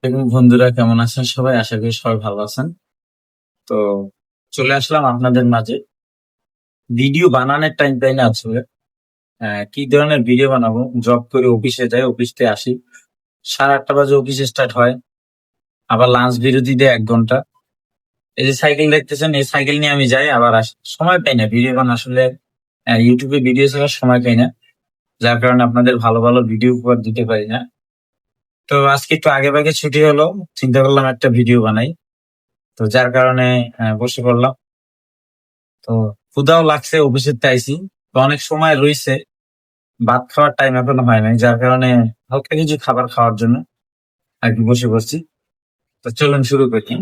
এবং বন্ধুরা কেমন আছেন সবাই? আশা করি সবাই ভালো আছেন। তো চলে আসলাম আপনাদের মাঝে। ভিডিও বানানোর টাইম পাই না আসলে। কি ধরনের ভিডিও বানাবো? জব করে অফিসে যাই, অফিস থেকে আসি 8:30 বাজে অফিস স্টার্ট হয়। আবার লাঞ্চ বিরতি দেয় 1 ঘন্টা। এই যে সাইকেল দেখতেছেন, এই সাইকেল নিয়ে আমি যাই আবার আসি। সময় পাই না ভিডিও বানানো আসলে। ইউটিউবে ভিডিও ছাড়ার সময় পাই না, যার কারণে আপনাদের ভালো ভালো ভিডিও উপহার দিতে পারি না। তো আজকে একটু আগে ভাগে ছুটি হলো, চিন্তা করলাম একটা ভিডিও বানাই। তো যার কারণে বসে পড়লাম। তো ক্ষুধাও লাগছে, অফিসের থেকে আইছি। তো অনেক সময় রইছে, ভাত খাওয়ার টাইম এখনো হয় নাই, যার কারণে হালকা কিছু খাবার খাওয়ার জন্য আর কি বসে পড়ছি। তো চলুন শুরু করি।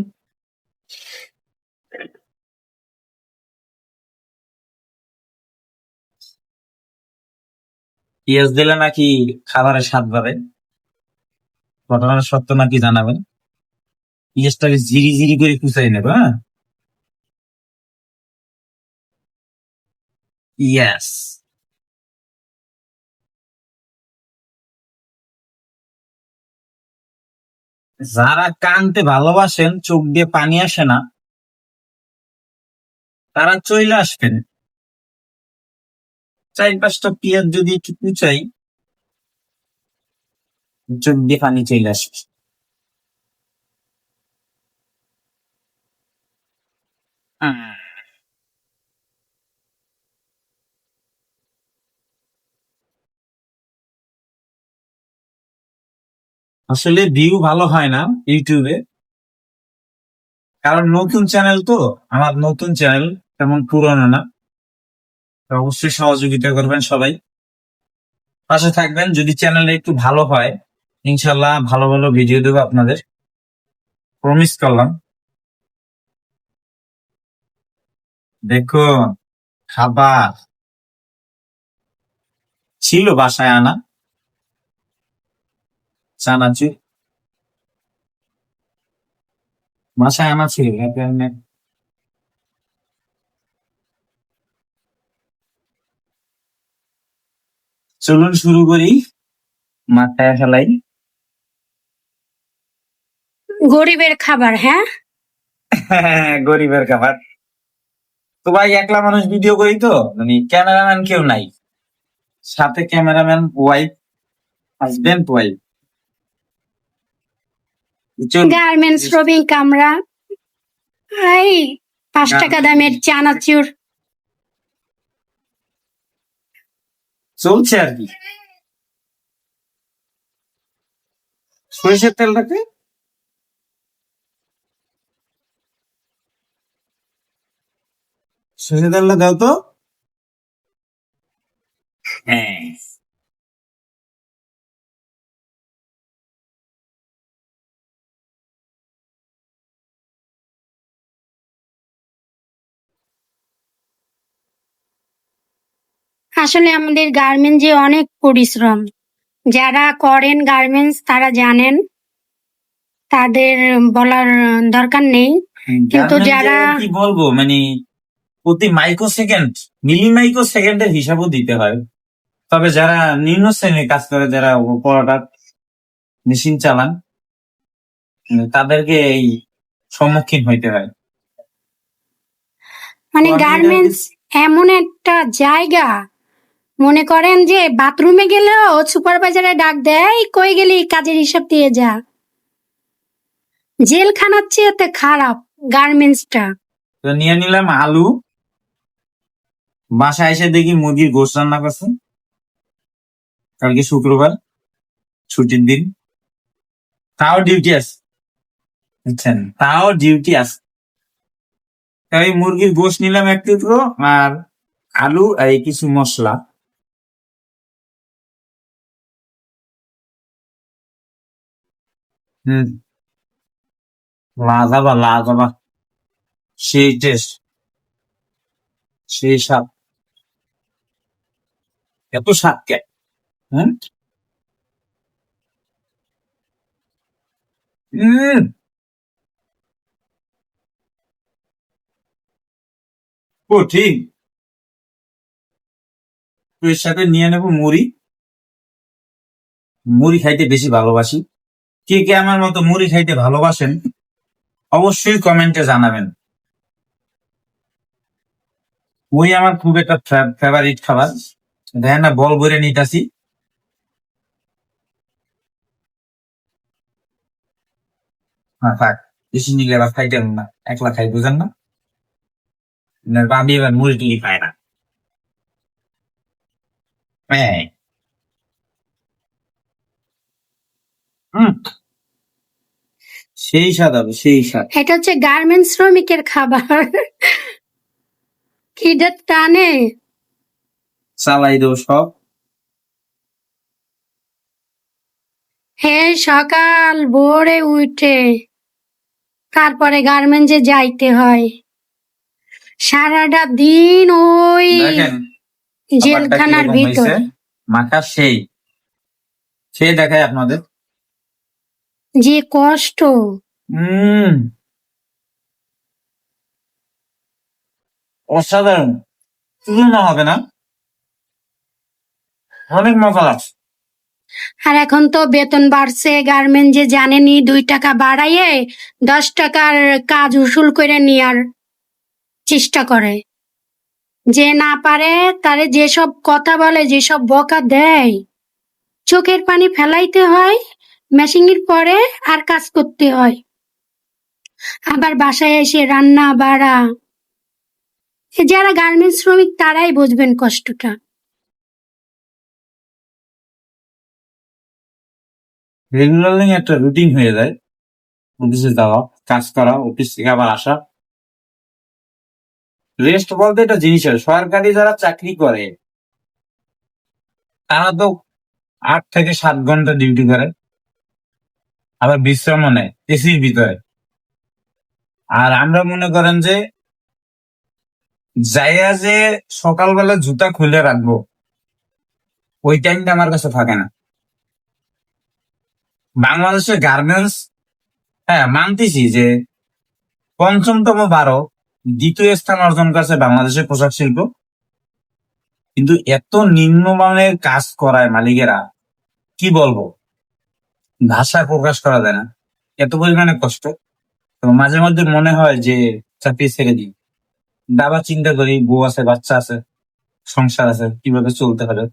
পেঁয়াজ দিলে নাকি খাবারের স্বাদ বাড়ে, ঘটনাটা সত্য নাকি জানাবেন। পেঁয়াজটাকে জিরি জিরি করে কুচাই নেবে, হ্যাঁ। ইয়াস। যারা কানতে ভালোবাসেন, চোখ দিয়ে পানি আসে না, তারা চইলে আসবেন। 4-5টা পেঁয়াজ যদি একটু কুচাই, চোখ দিয়ে পানি চলে আসবে। হুম। আসলে ভিউ ভালো হয় না ইউটিউবে, কারণ নতুন চ্যানেল তো। আমার নতুন চ্যানেল, তেমন পুরনো না। তো অবশ্যই সহযোগিতা করবেন সবাই, পাশে থাকবেন। যদি চ্যানেলটা একটু ভালো হয়, ইনশাল্লাহ ভালো ভালো ভিডিও দেবো আপনাদের, প্রমিস করলাম। দেখুন, খাবার ছিল বাসায় আনা, চানাচুর বাসায় আনা ছিল, যার কারণে চলুন শুরু করি, মাথায় ফেলাই। গরিবের খাবার, হ্যাঁ। গরিবের খাবার। তো ভাই, একলা মানুষ ভিডিও করি তো, মানে ক্যামেরাম্যান কেউ নাই, সাথে cameraman wife, husband wife. Garments শ্রমিক আমরা। এই 5 টাকা দামের চানাচুর চলছে আর কি। সরিষার তেলটাকে সরিষার তেলটা দাও তো। হ্যাঁ। আসলে আমাদের গার্মেন্টস যে অনেক পরিশ্রম। যারা করেন গার্মেন্টস তারা জানেন, তাদের বলার দরকার নেই। কিন্তু যারা কি বলবো, মানে প্রতি মাইক্রো সেকেন্ড, মিলি মাইক্রো সেকেন্ডের হিসাবও দিতে হয়। তবে যারা নিম্ন শ্রেণীর কাজ করে, যারা পড়াটা মেশিন চালান, তাদেরকে এই সম্মুখীন হইতে হয়। মানে গার্মেন্টস এমন একটা জায়গা, মনে করেন যে বাথরুমে গেলেও সুপারভাইজারে ডাক দেয়, কই গেলি কাজের হিসাব দিয়ে যা। জেলখানার চেয়ে খারাপ গার্মেন্টসটা। তো নিয়ে নিলাম আলু, বাসায় এসে দেখি মুরগির গোশত রান্না করছে। কালকে শুক্রবার, ছুটির দিন, তাও ডিউটি আছে, বুঝছেন, তাও ডিউটি আছে। তাই মুরগির গোশত নিলাম 1 টুকরো, আর আলু আর এই কিছু মশলা। হম। লাজাবা লাজাবা, সেই টেস্ট, সেই স্বাদ। এত স্বাদ কে? হম। হম। ও ঠিক। এর সাথে নিয়ে নেবো মুড়ি। মুড়ি খাইতে বেশি ভালোবাসি, কে কে আমার মতো মুড়ি খাইতে ভালোবাসেন অবশ্যই কমেন্টে জানাবেন। মুড়ি আমার খুব একটা ফেভারিট খাবার। দেখেন না, বল ভরে নিতেছি। হ্যাঁ থাক, বেশি নিলে আবার খাইতেন না, একলা খাই, বুঝেন না? আমি এবার মুড়ি টুড়ি খাই না। হ্যাঁ। হুম, সেই স্বাদ হবে, সেই স্বাদ। এটা হচ্ছে গার্মেন্টস শ্রমিকের খাবার। খিদের টানে চালাই দেবো সব। হে সকাল ভোরে উঠে তারপরে গার্মেন্টসে যাইতে হয়, সারাটা দিন ওই দেখেন খাবারটা জেলখানার কিরকম ভিতর। হয়েছে, মাখা সেই। সেই দেখায় আপনাদের। যে কষ্ট, হম, অসাধারণ, তুলনা হবে না, অনেক মজা লাগছে। আর এখন তো বেতন বাড়ছে, গার্মেন্টসে জানেনি 2 টাকা বাড়াইয়ে 10 টাকার কাজ উসুল করে নেওয়ার চেষ্টা করে। যে না পারে তারে যেসব কথা বলে, যেসব বকা দেয়, চোখের পানি ফেলাইতে হয়, মেশিনের পরে আর কাজ করতে হয়, আবার বাসায় এসে রান্না বাড়া। যারা গার্মেন্টস শ্রমিক তারাই বুঝবেন কষ্টটা। রেগুলারলি একটা রুটিন হয়ে যায়, অফিসে যাওয়া, কাজ করা, অফিস থেকে আবার আসা। রেস্ট বলতে একটা জিনিস হয়, সরকারি যারা চাকরি করে তারা তো 8 থেকে 7 ঘন্টা ডিউটি করে, আবার বিশ্রামও নেয় এসির ভিতরে। আর আমরা মনে করেন যে যাইয়া যে সকালবেলা জুতা খুলে রাখবো, ওই টাইমটা আমার কাছে থাকে না। বাংলাদেশের গার্মেন্টস, হ্যাঁ মানতেছি যে 5ম 12, দ্বিতীয় স্থান অর্জন করছে বাংলাদেশের পোশাক শিল্প, কিন্তু এত নিম্নমানের কাজ করায় মালিকেরা, কি বলবো, ভাষায় প্রকাশ করা যায় না, এত পরিমাণে কষ্ট। তো মাঝে মধ্যে মনে হয় যে চাকরি ছেড়ে দিই। আবার চিন্তা করি, বউ আছে, বাচ্চা আছে, সংসার আছে, কিভাবে চলতে হবে।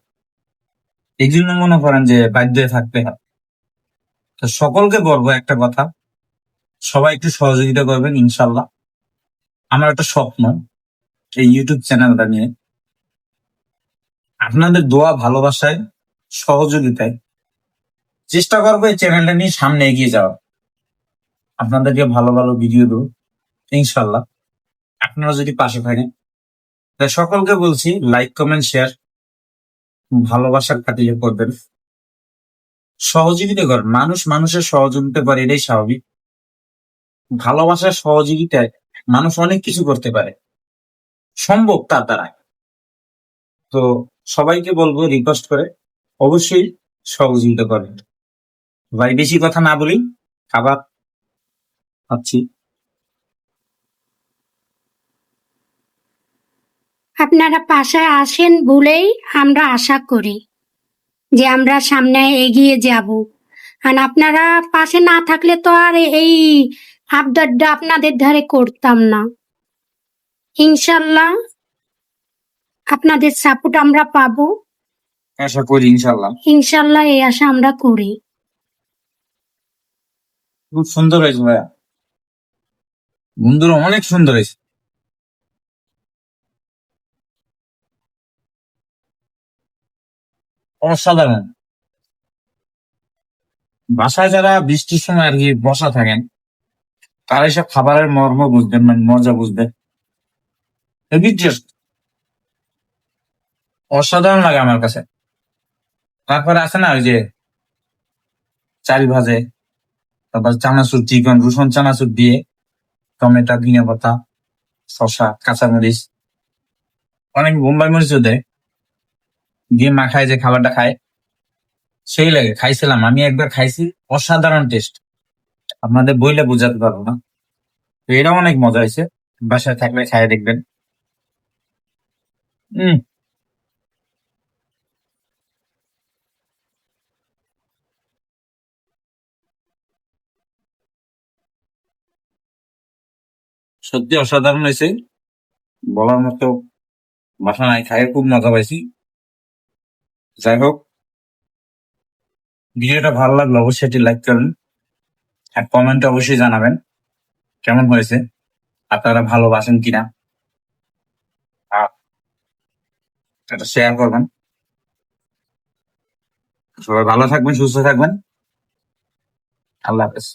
এই জন্য মনে করেন যে বাধ্য হয়ে থাকতে হয়। তো সকলকে বলবো একটা কথা, সবাই একটু সহযোগিতা করবেন ইনশাল্লাহ। আমার একটা স্বপ্ন এই ইউটিউব চ্যানেলটা নিয়ে, আপনাদের দোয়া ভালোবাসায় সহযোগিতায় চেষ্টা করবো এই চ্যানেলটা নিয়ে সামনে এগিয়ে যাওয়া, আপনাদেরকে ভালো ভালো ভিডিও দেবো ইনশাল্লাহ, আপনারা যদি পাশে থাকেন। তাই সকলকে বলছি, লাইক কমেন্ট শেয়ার ভালোবাসার খাতিরে করবেন, সহযোগিতা করেন। মানুষ মানুষের সহযোগিতা করে, এটাই স্বাভাবিক। ভালোবাসার সহযোগিতায় মানুষ অনেক কিছু করতে পারে, সম্ভব তার দ্বারা। তো সবাইকে বলবো রিকোয়েস্ট করে অবশ্যই সহযোগিতা করবেন। ভাই বেশি কথা না বলি, খাবার খাচ্ছি। আপনারা পাশে আসেন বলেই আমরা আশা করি যে আমরা সামনে এগিয়ে যাব। আর আপনারা পাশে না থাকলে তো আর এই আবদারটা আপনাদের ধারে করতাম না। ইনশাল্লাহ আপনাদের সাপোর্ট আমরা পাবো, আশা করি ইনশাল্লাহ। ইনশাল্লাহ এই আশা আমরা করি। খুব সুন্দর হয়েছে ভাইয়া, বন্ধুরা অনেক সুন্দর হয়েছে, অসাধারণ। বাসায় যারা বৃষ্টির সময় আর কি বসা থাকেন, তারা এসব খাবারের মর্ম বুঝবেন, মানে মজা বুঝবে। হেভি টেস্ট, অসাধারণ লাগে আমার কাছে। তারপরে আছে না ওই যে চাল ভাজে, তারপর চানাচুর, চিকন রসুন চানাচুর দিয়ে, টমেটো, ধনিয়া পাতা, শসা, কাঁচামরিচ, অনেক বোম্বাই মরিচও দেয়, দিয়ে মাখায় যে খাবারটা খায়, সেই লাগে। খাইছিলাম আমি একবার, খাইছি, অসাধারণ টেস্ট, আপনাদের বইলে বোঝাতে পারবো না। তো এটাও অনেক মজা হয়েছে, বাসায় থাকলে খাই দেখবেন। হম। সত্যি অসাধারণ হয়েছে, বলার মতো ভাষা নাই, খাই খুব মজা পাইছি। যাই হোক, ভিডিওটা ভালো লাগলো অবশ্যই এটি লাইক করবেন আর কমেন্টে অবশ্যই জানাবেন কেমন হয়েছে, আপনারা ভালোবাসেন কিনা, আর এটা শেয়ার করবেন। সবাই ভালো থাকবেন, সুস্থ থাকবেন। আল্লাহ হাফেজ।